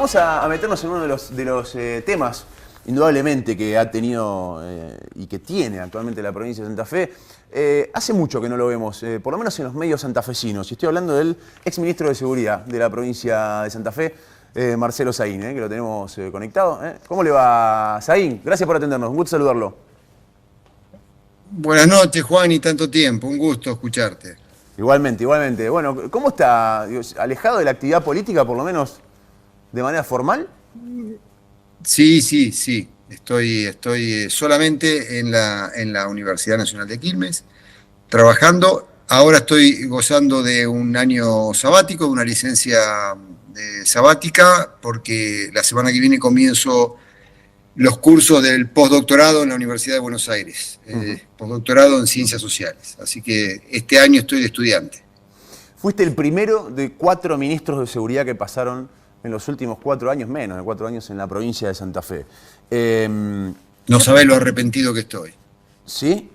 vamos a meternos en uno de los temas, indudablemente, que ha tenido y que tiene actualmente la provincia de Santa Fe. Hace mucho que no lo vemos, por lo menos en los medios santafesinos. Y estoy hablando del exministro de Seguridad de la provincia de Santa Fe, Marcelo Saín, que lo tenemos conectado. ¿Cómo le va, Saín? Gracias por atendernos, un gusto saludarlo. Buenas noches, Juan, y tanto tiempo. Un gusto escucharte. Igualmente, igualmente. Bueno, ¿cómo está? ¿Alejado de la actividad política, por lo menos de manera formal? Sí. Estoy solamente en la Universidad Nacional de Quilmes, trabajando. Ahora estoy gozando de un año sabático, de una licencia sabática, porque la semana que viene comienzo los cursos del postdoctorado en la Universidad de Buenos Aires, postdoctorado en Ciencias Sociales. Así que este año estoy de estudiante. Fuiste el primero de 4 ministros de seguridad que pasaron en los últimos 4 años, menos de 4 años, en la provincia de Santa Fe. No sabés lo arrepentido que estoy. ¿Sí?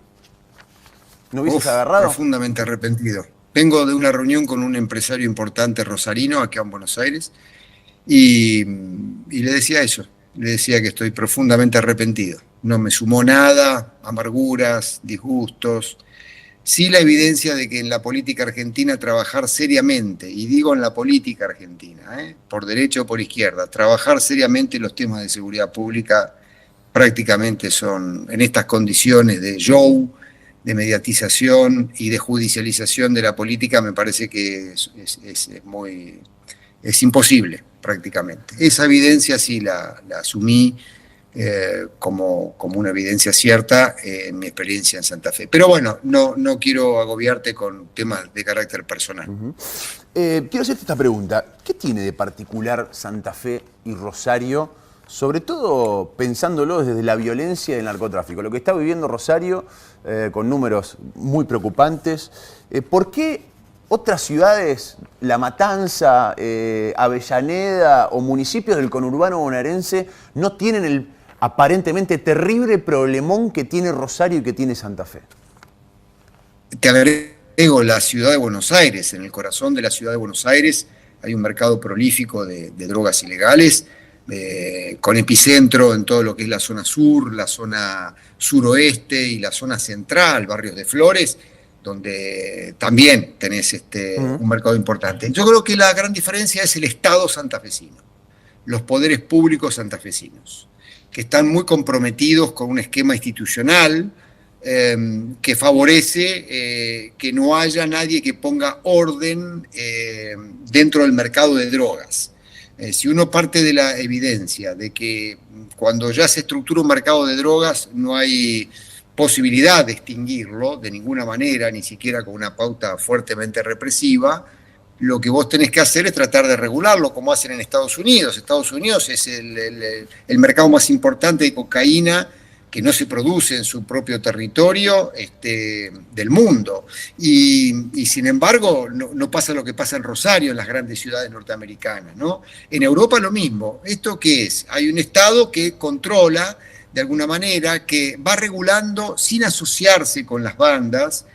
¿No hubieses agarrado? Profundamente arrepentido. Vengo de una reunión con un empresario importante rosarino, acá en Buenos Aires, y le decía eso. Le decía que estoy profundamente arrepentido. No me sumó nada, amarguras, disgustos. Sí, la evidencia de que en la política argentina trabajar seriamente, y digo en la política argentina, por derecha o por izquierda, trabajar seriamente los temas de seguridad pública prácticamente son, en estas condiciones de show, de mediatización y de judicialización de la política, me parece que es imposible prácticamente. Esa evidencia sí la asumí como una evidencia cierta en mi experiencia en Santa Fe. Pero bueno, no quiero agobiarte con temas de carácter personal. Quiero hacerte esta pregunta. ¿Qué tiene de particular Santa Fe y Rosario, sobre todo pensándolo desde la violencia y el narcotráfico? Lo que está viviendo Rosario, con números muy preocupantes. ¿Por qué otras ciudades, La Matanza, Avellaneda o municipios del conurbano bonaerense no tienen el aparentemente terrible problemón que tiene Rosario y que tiene Santa Fe? Te agrego la ciudad de Buenos Aires. En el corazón de la ciudad de Buenos Aires hay un mercado prolífico de drogas ilegales, con epicentro en todo lo que es la zona sur, la zona suroeste y la zona central, barrios de Flores, donde también tenés un mercado importante. Yo creo que la gran diferencia es el Estado santafesino, los poderes públicos santafesinos, que están muy comprometidos con un esquema institucional que favorece que no haya nadie que ponga orden dentro del mercado de drogas. Si uno parte de la evidencia de que cuando ya se estructura un mercado de drogas no hay posibilidad de extinguirlo de ninguna manera, ni siquiera con una pauta fuertemente represiva, lo que vos tenés que hacer es tratar de regularlo, como hacen en Estados Unidos. Estados Unidos es el mercado más importante de cocaína que no se produce en su propio territorio del mundo. Y sin embargo, no pasa lo que pasa en Rosario, en las grandes ciudades norteamericanas, ¿no? En Europa lo mismo. ¿Esto qué es? Hay un Estado que controla, de alguna manera, que va regulando sin asociarse con las bandas,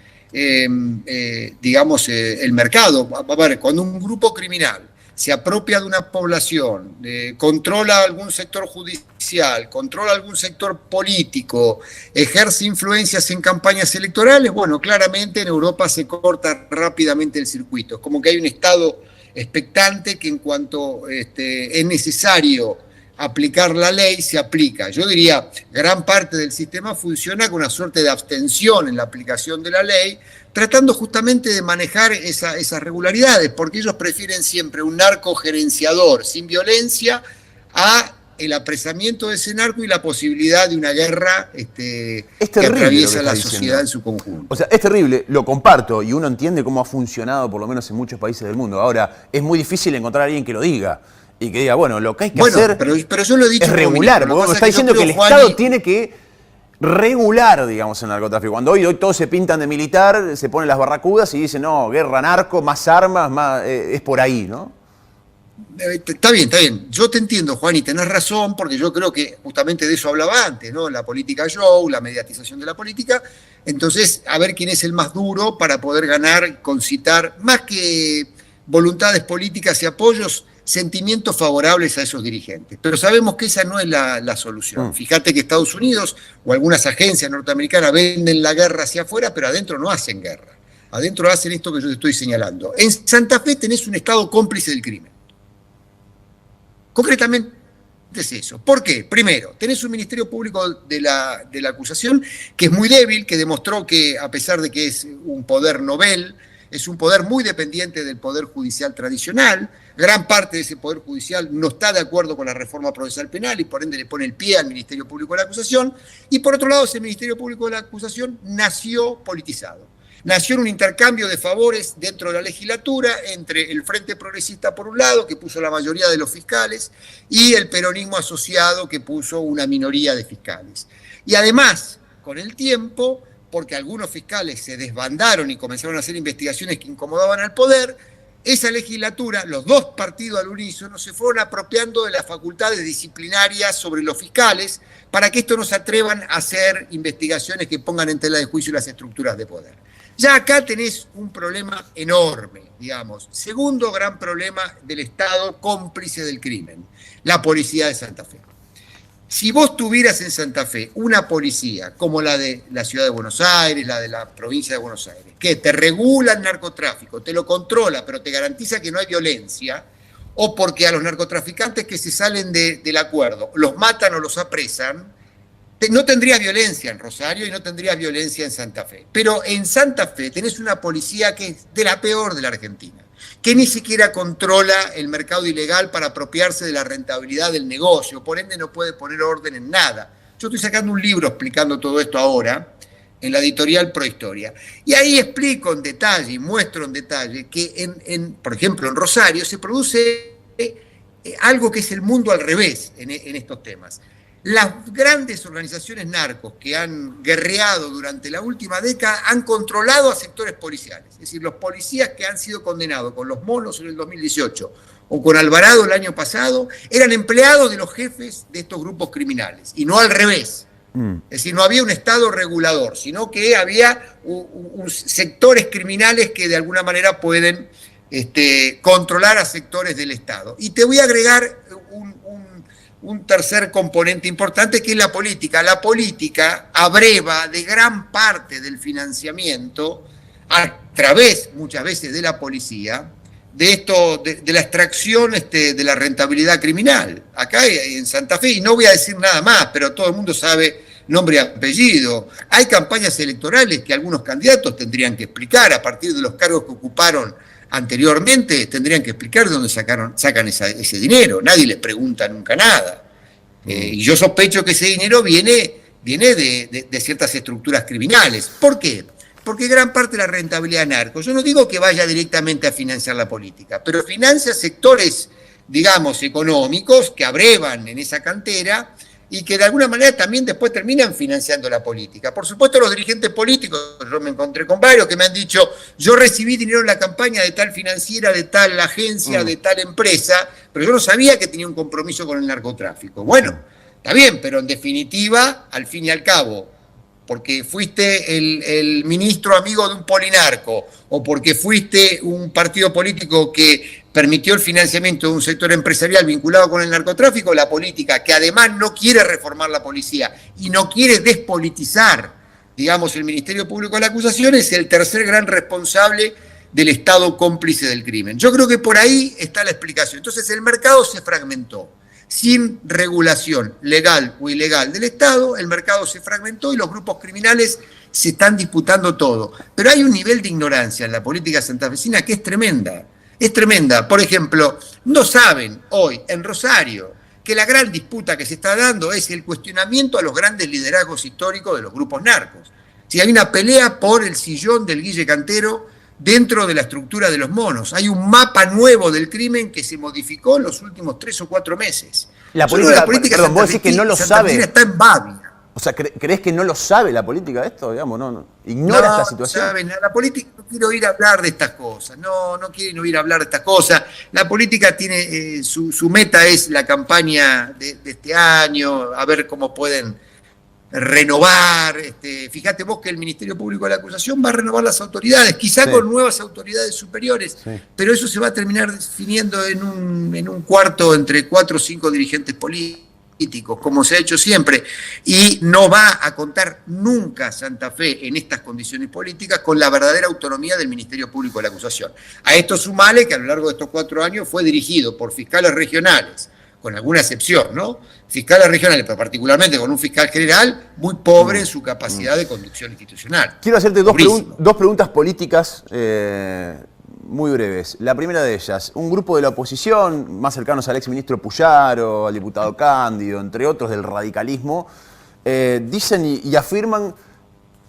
digamos, el mercado. A ver, cuando un grupo criminal se apropia de una población, controla algún sector judicial, controla algún sector político, ejerce influencias en campañas electorales, bueno, claramente en Europa se corta rápidamente el circuito. Es como que hay un Estado expectante que en cuanto es necesario aplicar la ley, se aplica. Yo diría, gran parte del sistema funciona con una suerte de abstención en la aplicación de la ley, tratando justamente de manejar esas regularidades, porque ellos prefieren siempre un narco gerenciador sin violencia a el apresamiento de ese narco y la posibilidad de una guerra que atraviesa la sociedad en su conjunto. O sea, es terrible, lo comparto, y uno entiende cómo ha funcionado, por lo menos en muchos países del mundo. Ahora, es muy difícil encontrar a alguien que lo diga. Y que diga, bueno, lo que hay que hacer pero yo lo he dicho es regular, porque vos está diciendo que el Estado tiene que regular, digamos, el narcotráfico. Cuando hoy todos se pintan de militar, se ponen las barracudas y dicen, no, guerra narco, más armas, más, es por ahí, ¿no? Está bien. Yo te entiendo, Juan, y tenés razón, porque yo creo que justamente de eso hablaba antes, ¿no? La política show, la mediatización de la política. Entonces, a ver quién es el más duro para poder ganar, concitar, más que voluntades políticas y apoyos, sentimientos favorables a esos dirigentes. Pero sabemos que esa no es la solución. Fíjate que Estados Unidos o algunas agencias norteamericanas venden la guerra hacia afuera, pero adentro no hacen guerra. Adentro hacen esto que yo te estoy señalando. En Santa Fe tenés un Estado cómplice del crimen. Concretamente es eso. ¿Por qué? Primero, tenés un Ministerio Público de la acusación que es muy débil, que demostró que, a pesar de que es un poder novel, es un poder muy dependiente del poder judicial tradicional. Gran parte de ese poder judicial no está de acuerdo con la reforma procesal penal y por ende le pone el pie al Ministerio Público de la acusación. Y por otro lado, ese Ministerio Público de la acusación nació politizado. Nació en un intercambio de favores dentro de la legislatura entre el Frente Progresista por un lado, que puso la mayoría de los fiscales, y el peronismo asociado, que puso una minoría de fiscales. Y además, con el tiempo, porque algunos fiscales se desbandaron y comenzaron a hacer investigaciones que incomodaban al poder, esa legislatura, los dos partidos al unísono, se fueron apropiando de las facultades disciplinarias sobre los fiscales para que estos no se atrevan a hacer investigaciones que pongan en tela de juicio las estructuras de poder. Ya acá tenés un problema enorme, digamos. Segundo gran problema del Estado cómplice del crimen, la policía de Santa Fe. Si vos tuvieras en Santa Fe una policía como la de la ciudad de Buenos Aires, la de la provincia de Buenos Aires, que te regula el narcotráfico, te lo controla, pero te garantiza que no hay violencia, o porque a los narcotraficantes que se salen del acuerdo los matan o los apresan, no tendría violencia en Rosario y no tendría violencia en Santa Fe. Pero en Santa Fe tenés una policía que es de la peor de la Argentina, que ni siquiera controla el mercado ilegal para apropiarse de la rentabilidad del negocio, por ende no puede poner orden en nada. Yo estoy sacando un libro explicando todo esto ahora, en la editorial Prohistoria, y ahí explico en detalle y muestro en detalle que, por ejemplo, en Rosario se produce algo que es el mundo al revés en estos temas. Las grandes organizaciones narcos que han guerreado durante la última década han controlado a sectores policiales. Es decir, los policías que han sido condenados con los Monos en el 2018 o con Alvarado el año pasado eran empleados de los jefes de estos grupos criminales y no al revés. Es decir, no había un Estado regulador, sino que había sectores criminales que de alguna manera pueden controlar a sectores del Estado. Y te voy a agregar un tercer componente importante, que es la política. La política abreva de gran parte del financiamiento, a través muchas veces de la policía, de la extracción de la rentabilidad criminal. Acá en Santa Fe, y no voy a decir nada más, pero todo el mundo sabe nombre y apellido. Hay campañas electorales que algunos candidatos tendrían que explicar a partir de los cargos que ocuparon anteriormente, tendrían que explicar de dónde sacan ese dinero. Nadie les pregunta nunca nada. Y yo sospecho que ese dinero viene de ciertas estructuras criminales. ¿Por qué? Porque gran parte de la rentabilidad narco, yo no digo que vaya directamente a financiar la política, pero financia sectores, digamos, económicos que abrevan en esa cantera y que de alguna manera también después terminan financiando la política. Por supuesto, los dirigentes políticos, yo me encontré con varios que me han dicho, yo recibí dinero en la campaña de tal financiera, de tal agencia, de tal empresa, pero yo no sabía que tenía un compromiso con el narcotráfico. Bueno, está bien, pero en definitiva, al fin y al cabo, porque fuiste el ministro amigo de un polinarco, o porque fuiste un partido político que permitió el financiamiento de un sector empresarial vinculado con el narcotráfico, la política, que además no quiere reformar la policía y no quiere despolitizar, digamos, el Ministerio Público de la Acusación, es el tercer gran responsable del Estado cómplice del crimen. Yo creo que por ahí está la explicación. Entonces el mercado se fragmentó. Sin regulación legal o ilegal del Estado, el mercado se fragmentó y los grupos criminales se están disputando todo. Pero hay un nivel de ignorancia en la política santafesina que es tremenda. Es tremenda. Por ejemplo, no saben hoy en Rosario que la gran disputa que se está dando es el cuestionamiento a los grandes liderazgos históricos de los grupos narcos. Si hay una pelea por el sillón del Guille Cantero dentro de la estructura de los Monos. Hay un mapa nuevo del crimen que se modificó en los últimos 3 o 4 meses. La política, perdón, vos decís que no lo sabe. Está en Babia. O sea, ¿crees que no lo sabe la política esto? Digamos, no ignora esta situación. No saben, la política no quiere oír hablar de estas cosas, no quieren oír hablar de estas cosas. La política tiene, su meta es la campaña de este año, a ver cómo pueden renovar, fíjate vos que el Ministerio Público de la Acusación va a renovar las autoridades, quizá con nuevas autoridades superiores, pero eso se va a terminar definiendo en un cuarto entre 4 o 5 dirigentes políticos, como se ha hecho siempre, y no va a contar nunca Santa Fe en estas condiciones políticas con la verdadera autonomía del Ministerio Público de la Acusación. A esto sumale que a lo largo de estos 4 años fue dirigido por fiscales regionales, con alguna excepción, ¿no? Fiscales regionales, pero particularmente con un fiscal general muy pobre en su capacidad de conducción institucional. Quiero hacerte dos preguntas políticas muy breves. La primera de ellas, un grupo de la oposición, más cercanos al exministro Puyaro, al diputado Cándido, entre otros del radicalismo, dicen y afirman,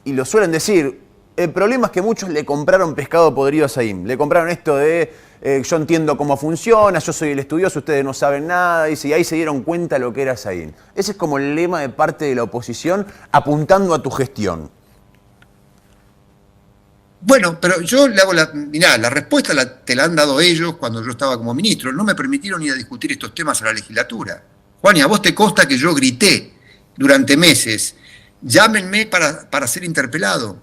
y lo suelen decir, el problema es que muchos le compraron pescado podrido a Saín. Le compraron esto de yo entiendo cómo funciona, yo soy el estudioso, ustedes no saben nada, y ahí se dieron cuenta lo que era Saín. Ese es como el lema de parte de la oposición apuntando a tu gestión. Bueno, pero yo le hago mirá, la respuesta te la han dado ellos cuando yo estaba como ministro. No me permitieron ir a discutir estos temas a la legislatura. Juan, y a vos te consta que yo grité durante meses, llámenme para ser interpelado.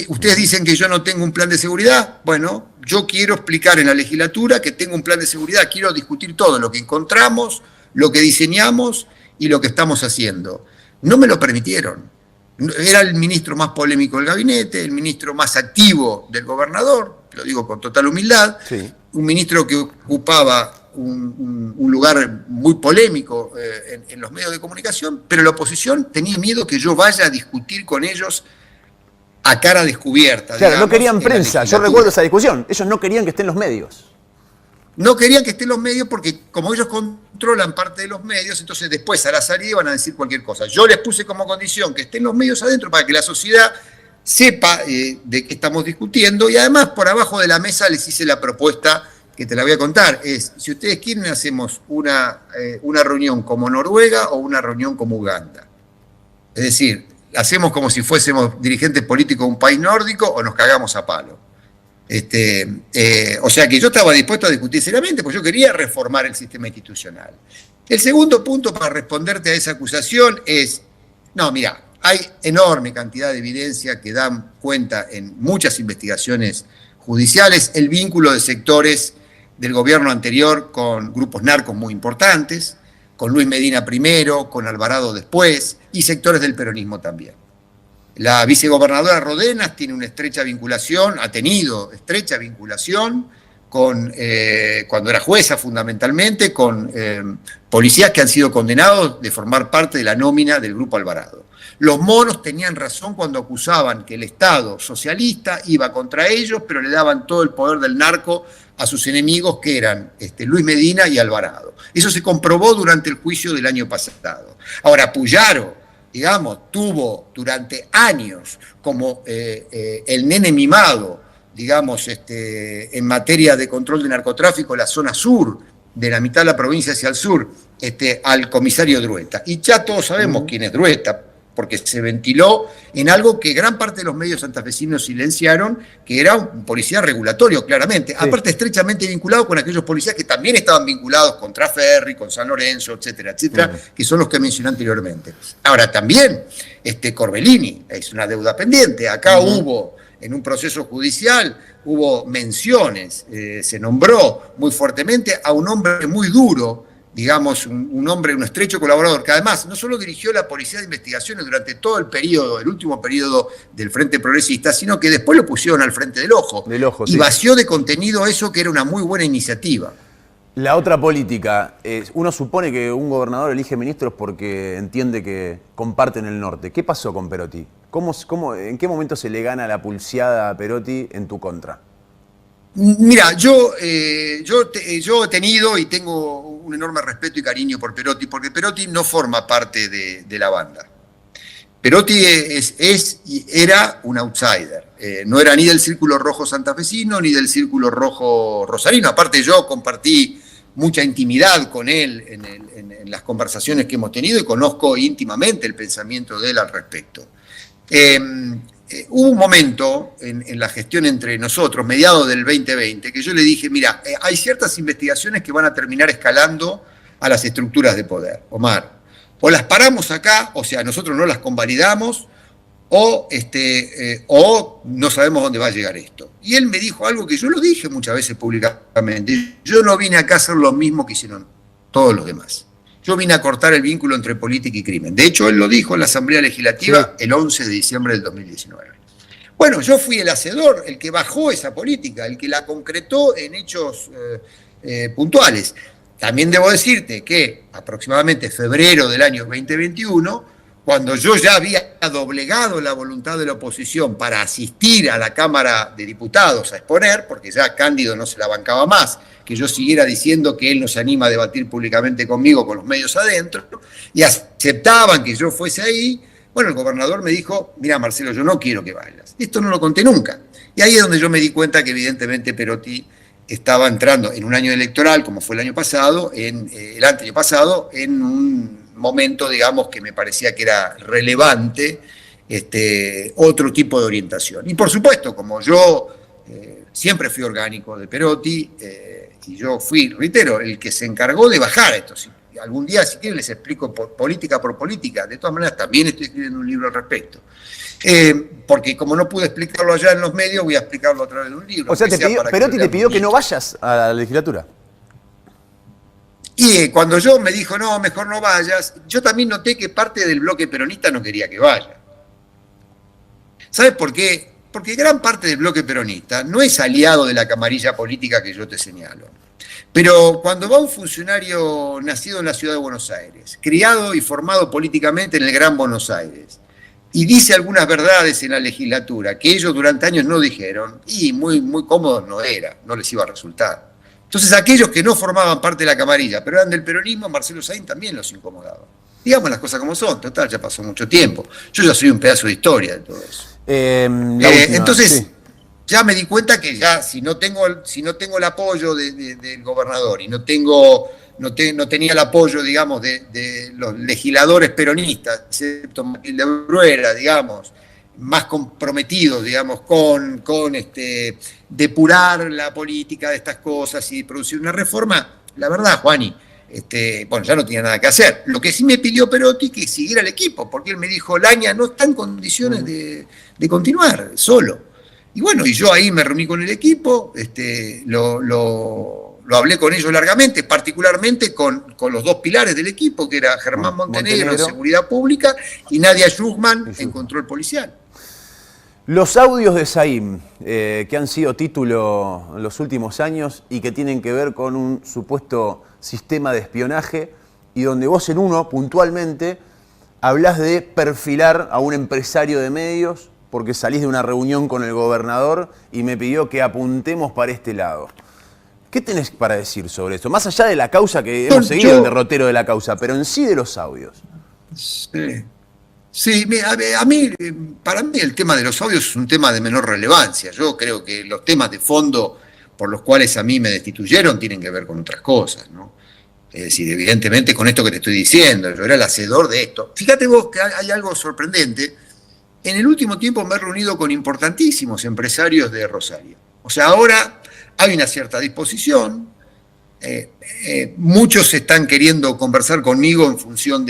Ustedes dicen que yo no tengo un plan de seguridad. Bueno, yo quiero explicar en la legislatura que tengo un plan de seguridad. Quiero discutir todo, lo que encontramos, lo que diseñamos y lo que estamos haciendo. No me lo permitieron. Era el ministro más polémico del gabinete, el ministro más activo del gobernador, lo digo con total humildad, un ministro que ocupaba un lugar muy polémico en los medios de comunicación, pero la oposición tenía miedo que yo vaya a discutir con ellos a cara descubierta. Claro, digamos, no querían prensa, yo recuerdo esa discusión, ellos no querían que estén los medios. No querían que estén los medios porque como ellos controlan parte de los medios, entonces después a la salida iban a decir cualquier cosa. Yo les puse como condición que estén los medios adentro para que la sociedad sepa de qué estamos discutiendo y además por abajo de la mesa les hice la propuesta que te la voy a contar. Es, si ustedes quieren hacemos una reunión como Noruega o una reunión como Uganda. Es decir, hacemos como si fuésemos dirigentes políticos de un país nórdico o nos cagamos a palo. O sea que yo estaba dispuesto a discutir seriamente porque yo quería reformar el sistema institucional. El segundo punto para responderte a esa acusación es, no, mira, hay enorme cantidad de evidencia que dan cuenta en muchas investigaciones judiciales el vínculo de sectores del gobierno anterior con grupos narcos muy importantes, con Luis Medina primero, con Alvarado después y sectores del peronismo también. La vicegobernadora Rodenas tiene una estrecha vinculación, ha tenido estrecha vinculación con, cuando era jueza fundamentalmente, con policías que han sido condenados de formar parte de la nómina del Grupo Alvarado. Los monos tenían razón cuando acusaban que el Estado socialista iba contra ellos, pero le daban todo el poder del narco a sus enemigos que eran Luis Medina y Alvarado. Eso se comprobó durante el juicio del año pasado. Ahora, Puyaro, digamos, tuvo durante años como el nene mimado, digamos, en materia de control de narcotráfico, la zona sur, de la mitad de la provincia hacia el sur, al comisario Drueta. Y ya todos sabemos quién es Drueta, porque se ventiló en algo que gran parte de los medios santafesinos silenciaron, que era un policía regulatorio, claramente. Sí. Aparte, estrechamente vinculado con aquellos policías que también estaban vinculados con Traferri, con San Lorenzo, etcétera, etcétera, que son los que mencioné anteriormente. Ahora, también Corbellini es una deuda pendiente. Acá hubo, en un proceso judicial, hubo menciones, se nombró muy fuertemente a un hombre muy duro, digamos, un hombre, un estrecho colaborador, que además no solo dirigió la Policía de Investigaciones durante todo el periodo, el último periodo del Frente Progresista, sino que después lo pusieron al frente del ojo. Y vació de contenido eso que era una muy buena iniciativa. La otra política, uno supone que un gobernador elige ministros porque entiende que comparten el norte. ¿Qué pasó con Perotti? ¿En qué momento se le gana la pulseada a Perotti en tu contra? Mira, yo he tenido y tengo un enorme respeto y cariño por Perotti, porque Perotti no forma parte de la banda. Perotti era un outsider, no era ni del Círculo Rojo santafesino ni del Círculo Rojo rosarino. Aparte, yo compartí mucha intimidad con él en las conversaciones que hemos tenido y conozco íntimamente el pensamiento de él al respecto. Hubo un momento en la gestión entre nosotros, mediados del 2020, que yo le dije, mira, hay ciertas investigaciones que van a terminar escalando a las estructuras de poder. Omar, o las paramos acá, o sea, nosotros no las convalidamos, o no sabemos dónde va a llegar esto. Y él me dijo algo que yo lo dije muchas veces públicamente: yo no vine acá a hacer lo mismo que hicieron todos los demás. Yo vine a cortar el vínculo entre política y crimen. De hecho, él lo dijo en la Asamblea Legislativa el 11 de diciembre del 2019. Bueno, yo fui el hacedor, el que bajó esa política, el que la concretó en hechos puntuales. También debo decirte que aproximadamente febrero del año 2021, cuando yo ya había doblegado la voluntad de la oposición para asistir a la Cámara de Diputados a exponer, porque ya Cándido no se la bancaba más, que yo siguiera diciendo que él no se anima a debatir públicamente conmigo con los medios adentro, y aceptaban que yo fuese ahí, bueno, el gobernador me dijo: mira, Marcelo, yo no quiero que vayas. Esto no lo conté nunca. Y ahí es donde yo me di cuenta que evidentemente Perotti estaba entrando en un año electoral, como fue el año pasado, el año pasado, en un momento, digamos, que me parecía que era relevante otro tipo de orientación. Y por supuesto, como yo siempre fui orgánico de Perotti, y yo fui, reitero, el que se encargó de bajar esto. Si algún día, si quieren, les explico política por política. De todas maneras, también estoy escribiendo un libro al respecto. Porque como no pude explicarlo allá en los medios, voy a explicarlo a través de un libro. O sea, Perotti te pidió que no vayas a la legislatura. Y cuando yo me dijo: no, mejor no vayas, yo también noté que parte del bloque peronista no quería que vaya. ¿Sabes por qué? Porque gran parte del bloque peronista no es aliado de la camarilla política que yo te señalo. Pero cuando va un funcionario nacido en la ciudad de Buenos Aires, criado y formado políticamente en el Gran Buenos Aires, y dice algunas verdades en la legislatura que ellos durante años no dijeron, y muy, muy cómodos no era, no les iba a resultar. Entonces aquellos que no formaban parte de la camarilla, pero eran del peronismo, Marcelo Saín también los incomodaba. Digamos las cosas como son, total, ya pasó mucho tiempo. Yo ya soy un pedazo de historia de todo eso. Entonces, sí, ya me di cuenta que ya si no tengo el apoyo del gobernador y no tenía el apoyo, digamos, de los legisladores peronistas, excepto Matilde Bruera, digamos, más comprometidos, digamos, con depurar la política de estas cosas y producir una reforma, la verdad, Juani, bueno, ya no tenía nada que hacer. Lo que sí me pidió Perotti que siguiera el equipo, porque él me dijo: Laña no está en condiciones de continuar solo. Y bueno, y yo ahí me reuní con el equipo, lo hablé con ellos largamente, particularmente con los dos pilares del equipo, que era Germán Montenegro en Seguridad Pública y Nadia Schuchman en Control Policial. Los audios de Saín, que han sido título en los últimos años y que tienen que ver con un supuesto sistema de espionaje, y donde vos en uno, puntualmente, hablás de perfilar a un empresario de medios porque salís de una reunión con el gobernador y me pidió que apuntemos para este lado. ¿Qué tenés para decir sobre eso? Más allá de la causa, que hemos seguido el derrotero de la causa, pero en sí de los audios. Sí, para mí el tema de los audios es un tema de menor relevancia. Yo creo que los temas de fondo por los cuales a mí me destituyeron tienen que ver con otras cosas, ¿no? Es decir, evidentemente con esto que te estoy diciendo, yo era el hacedor de esto. Fíjate vos que hay algo sorprendente. En el último tiempo me he reunido con importantísimos empresarios de Rosario. O sea, ahora hay una cierta disposición. Muchos están queriendo conversar conmigo en función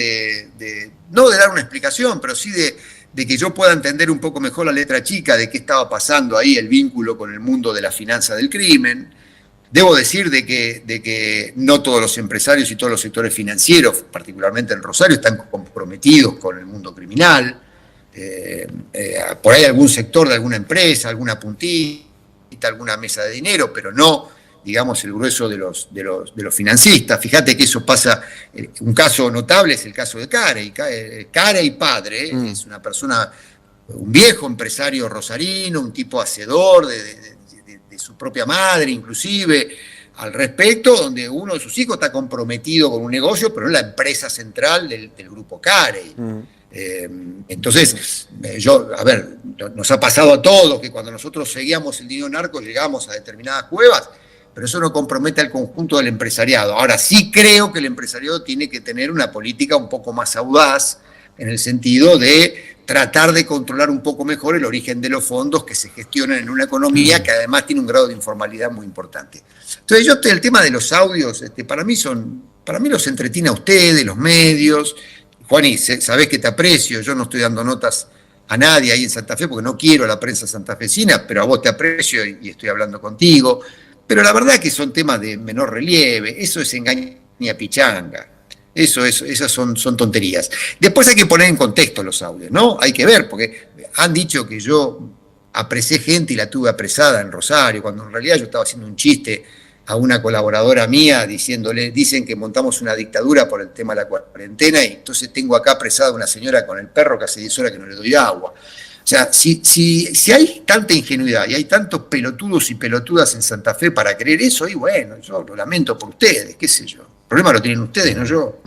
no de dar una explicación, pero sí de que yo pueda entender un poco mejor la letra chica de qué estaba pasando ahí, el vínculo con el mundo de la finanza del crimen. Debo decir de que no todos los empresarios y todos los sectores financieros, particularmente en Rosario, están comprometidos con el mundo criminal. Por ahí algún sector de alguna empresa, alguna puntita, alguna mesa de dinero, pero no, digamos, el grueso de los financistas. Fíjate que eso pasa. Un caso notable es el caso de Carey. Carey padre es una persona, un viejo empresario rosarino, un tipo hacedor de su propia madre, inclusive, al respecto, donde uno de sus hijos está comprometido con un negocio, pero no es la empresa central del grupo Carey. Entonces, nos ha pasado a todos que cuando nosotros seguíamos el dinero narco llegamos a determinadas cuevas, pero eso no compromete al conjunto del empresariado. Ahora, sí creo que el empresariado tiene que tener una política un poco más audaz, en el sentido de tratar de controlar un poco mejor el origen de los fondos que se gestionan en una economía que además tiene un grado de informalidad muy importante. Entonces, el tema de los audios, para mí los entretiene a ustedes, los medios. Juani, sabés que te aprecio, yo no estoy dando notas a nadie ahí en Santa Fe porque no quiero la prensa santafesina, pero a vos te aprecio y estoy hablando contigo. Pero la verdad que son temas de menor relieve, eso es engaña pichanga. Esas son tonterías. Después hay que poner en contexto los audios, ¿no? Hay que ver, porque han dicho que yo apresé gente y la tuve apresada en Rosario, cuando en realidad yo estaba haciendo un chiste a una colaboradora mía dicen que montamos una dictadura por el tema de la cuarentena y entonces tengo acá apresada una señora con el perro que hace 10 horas que no le doy agua. O sea, si hay tanta ingenuidad y hay tantos pelotudos y pelotudas en Santa Fe para creer eso, y bueno, yo lo lamento por ustedes, qué sé yo. El problema lo tienen ustedes, no yo.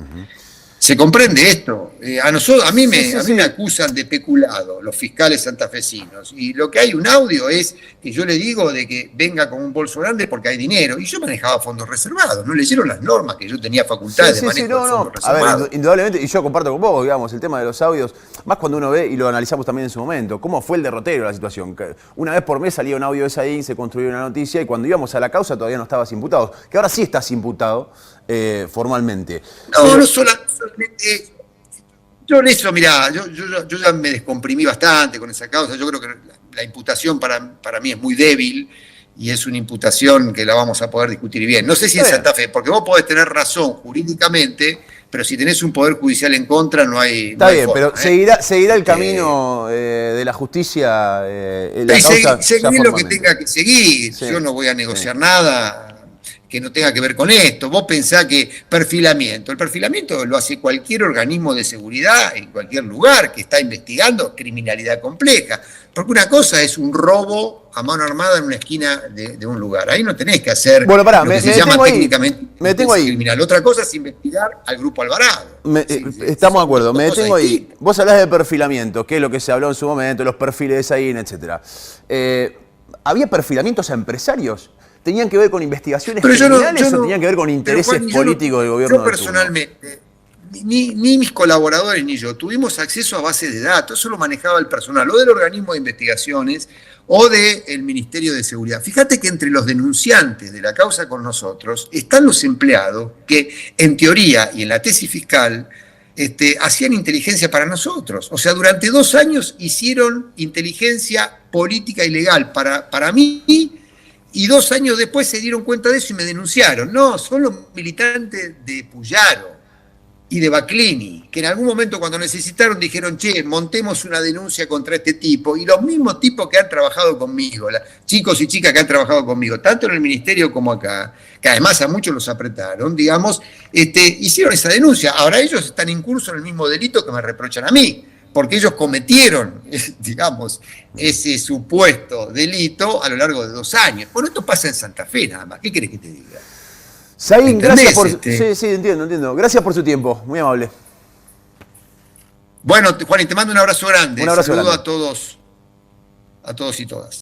¿Se comprende esto? A mí me acusan de peculado los fiscales santafesinos. Y lo que hay un audio es que yo le digo de que venga con un bolso grande porque hay dinero. Y yo manejaba fondos reservados. No leyeron las normas que yo tenía facultades de manejo de fondos reservados. A ver, indudablemente, y yo comparto con vos, digamos, el tema de los audios, más cuando uno ve, y lo analizamos también en su momento, cómo fue el derrotero de la situación. Que una vez por mes salía un audio de Saín, se construía una noticia, y cuando íbamos a la causa todavía no estabas imputado. Que ahora sí estás imputado formalmente. No solamente eso. Yo en eso, mirá, yo ya me descomprimí bastante con esa causa. Yo creo que la imputación para mí es muy débil y es una imputación que la vamos a poder discutir bien. No sé si en Santa Fe, porque vos podés tener razón jurídicamente, pero si tenés un poder judicial en contra no hay Está bien, forma, pero seguirá el camino de la justicia. Seguir lo que tenga que seguir. Sí, yo no voy a negociar nada que no tenga que ver con esto. Vos pensás que el perfilamiento lo hace cualquier organismo de seguridad en cualquier lugar que está investigando criminalidad compleja. Porque una cosa es un robo a mano armada en una esquina de un lugar. Ahí no tenés que hacer lo que se llama técnicamente criminal. Otra cosa es investigar al Grupo Alvarado. Estamos de acuerdo, me detengo ahí. Vos hablás de perfilamiento, que es lo que se habló en su momento, los perfiles de Saín, etc. ¿Había perfilamientos a empresarios? ¿Tenían que ver con investigaciones criminales o tenían que ver con intereses políticos del gobierno? Yo personalmente, ni mis colaboradores ni yo tuvimos acceso a bases de datos, eso lo manejaba el personal, o del organismo de investigaciones o del Ministerio de Seguridad. Fíjate que entre los denunciantes de la causa con nosotros están los empleados que en teoría y en la tesis fiscal hacían inteligencia para nosotros. O sea, durante 2 años hicieron inteligencia política y legal para mí. Y 2 años después se dieron cuenta de eso y me denunciaron. No, son los militantes de Puyaro y de Baclini, que en algún momento cuando necesitaron dijeron, che, montemos una denuncia contra este tipo. Y los mismos tipos que han trabajado conmigo, chicos y chicas que han trabajado conmigo, tanto en el ministerio como acá, que además a muchos los apretaron, digamos, hicieron esa denuncia. Ahora ellos están incursos en el mismo delito que me reprochan a mí, porque ellos cometieron, digamos, ese supuesto delito a lo largo de 2 años. Bueno, esto pasa en Santa Fe nada más. ¿Qué querés que te diga? Saín, gracias por... Sí, entiendo. Gracias por su tiempo, muy amable. Bueno, Juan, y te mando un abrazo grande. Un abrazo Saludo grande a todos y todas.